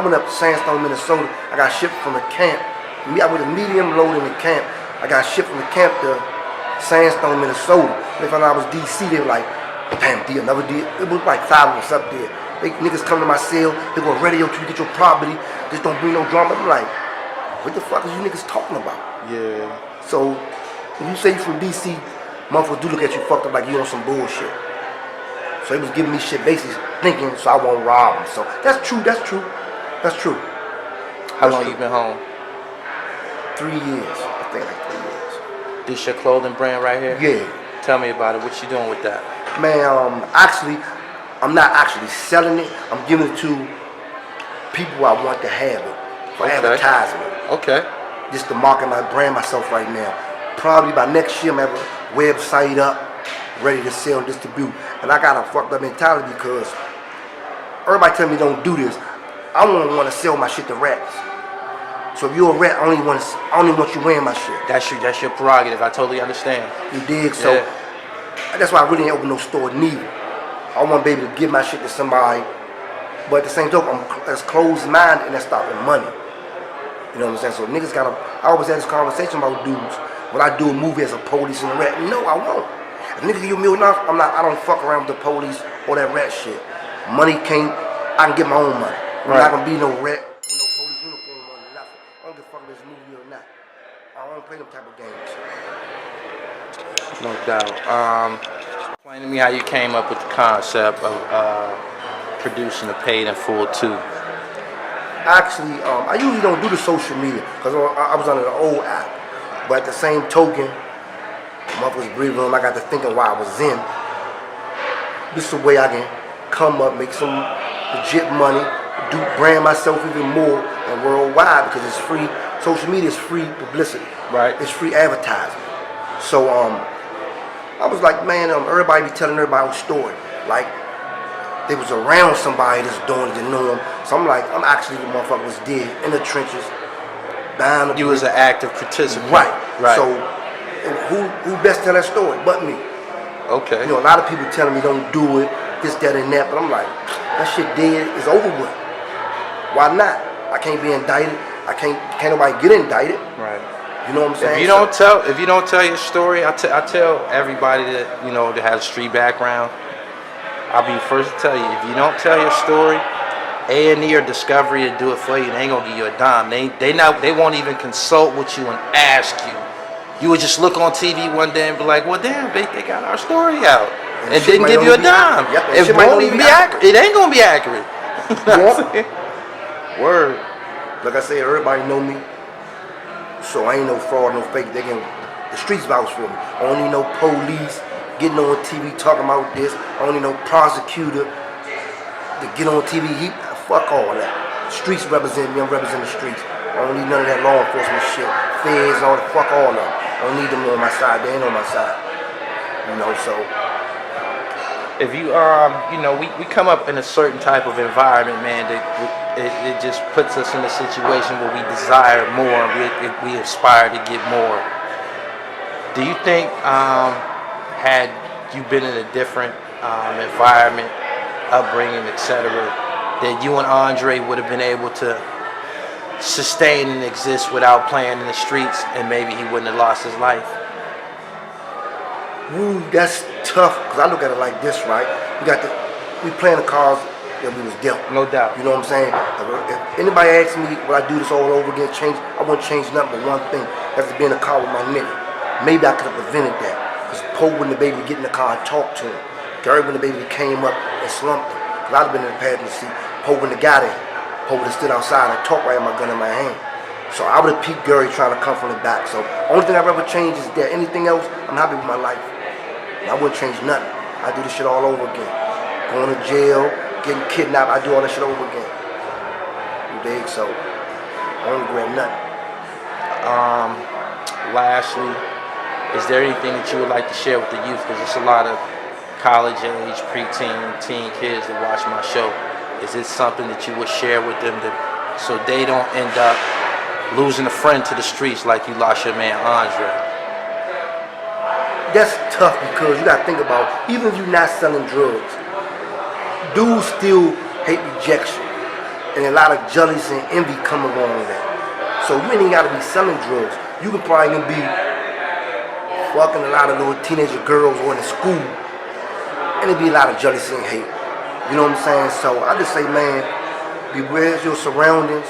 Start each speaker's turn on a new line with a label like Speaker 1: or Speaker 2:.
Speaker 1: Coming up to Sandstone, Minnesota, I got shipped from the camp. I was a medium load in the camp. I got shipped from the camp to Sandstone, Minnesota. They found out I was DC. They were like, damn, D, another D. It was like 5 of us up there. They niggas come to my cell. They go radio till you get your property. Just don't bring no drama. I'm like, what the fuck is you niggas talking about?
Speaker 2: Yeah.
Speaker 1: So when you say you from DC, motherfuckers do look at you fucked up like you on some bullshit. So he was giving me shit basically thinking so I won't rob him. So that's true. That's true. That's true.
Speaker 2: How long you been home?
Speaker 1: 3 years. I think like 3 years.
Speaker 2: This your clothing brand right here?
Speaker 1: Yeah.
Speaker 2: Tell me about it. What you doing with that?
Speaker 1: Man, actually, I'm not actually selling it. I'm giving it to people I want to have it for advertisement.
Speaker 2: Okay.
Speaker 1: Just to market my brand myself right now. Probably by next year, I'm gonna have a website up, ready to sell and distribute. And I got a fucked up mentality because everybody tell me don't do this. I don't want to sell my shit to rats. So if you're a rat, I only want you wearing my shit.
Speaker 2: That's your prerogative. I totally understand.
Speaker 1: You dig? So that's why I really ain't open no store neither. I want to be able to give my shit to somebody, but at the same time, I'm as closed-minded and that's stopping money. You know what I'm saying? So niggas gotta. I always had this conversation about dudes. Would I do a movie as a police and a rat? No, I won't. If niggas give me $1 million, I don't fuck around with the police or that rat shit. Money can't. I can get my own money. I'm not gonna be no rat with no police uniform or nothing. I don't give a fuck if it's a movie or not. I don't play them type of games.
Speaker 2: No doubt. Explain to me how you came up with the concept of producing a paid in full too.
Speaker 1: Actually, I usually don't do the social media because I was under the old app. But at the same token, motherfuckers breathing room, I got to thinking while I was in. This is a way I can come up, make some legit money, brand myself even more and worldwide because it's free. Social media is free publicity.
Speaker 2: Right.
Speaker 1: It's free advertising. So I was like, man, everybody be telling everybody a story. Like they was around somebody that's doing it, they know them. So I'm like, I'm actually the motherfucker was dead in the trenches.
Speaker 2: You was an active participant.
Speaker 1: Right.
Speaker 2: Right.
Speaker 1: So who best tell that story but me?
Speaker 2: Okay.
Speaker 1: You know, a lot of people telling me don't do it, this, that, and that, but I'm like, that shit dead is over with. Why not? I can't be indicted. Can't nobody get indicted.
Speaker 2: Right.
Speaker 1: You know what I'm saying?
Speaker 2: If you don't tell your story, I tell everybody that that has a street background. I'll be the first to tell you. If you don't tell your story, A&E or Discovery will do it for you. They ain't gonna give you a dime. They won't even consult with you and ask you. You would just look on TV one day and be like, well, damn, they got our story out. And didn't give you a dime. It won't even be accurate. It ain't gonna be accurate. Word.
Speaker 1: Like I said, everybody know me. So I ain't no fraud, no fake. The streets vouch for me. I don't need no police getting on TV talking about this. I don't need no prosecutor to get on TV. Fuck all that. The streets represent me. I'm representing the streets. I don't need none of that law enforcement shit. Feds, all the fuck all of them. I don't need them on my side. They ain't on my side. So.
Speaker 2: If you we come up in a certain type of environment, man, that it just puts us in a situation where we desire more, we aspire to get more. Do you think had you been in a different environment, upbringing, etc., that you and Andre would have been able to sustain and exist without playing in the streets, and maybe he wouldn't have lost his life?
Speaker 1: Ooh, that's tough, because I look at it like this, right? We playing the cards that we was dealt.
Speaker 2: No doubt.
Speaker 1: You know what I'm saying? If anybody asks me, will I do this all over again, I wouldn't change nothing but one thing. That's to be in the car with my nigga. Maybe I could have prevented that, because Poe wouldn't have been able to get in the car and talk to him. Gary wouldn't have been able to came up and slumped him. Because I'd have been in the passenger seat. Poe wouldn't have got in. Poe would have stood outside and talked right with my gun in my hand. So I would have peeped Gary trying to come from the back. So only thing I've ever changed is that. Anything else, I'm happy with my life. I wouldn't change nothing. I do this shit all over again. Going to jail, getting kidnapped, I do all that shit over again. You dig? So I don't regret nothing.
Speaker 2: Lastly, is there anything that you would like to share with the youth? Because there's a lot of college age, preteen, teen kids that watch my show. Is it something that you would share with them so they don't end up losing a friend to the streets like you lost your man Andre?
Speaker 1: That's tough because you gotta think about, even if you're not selling drugs, dudes still hate rejection. and a lot of jealousy and envy come along with that. So you ain't even gotta be selling drugs. You can probably be fucking a lot of little teenager girls or in school, and it be a lot of jealousy and hate. You know what I'm saying? So I just say, man, beware your surroundings.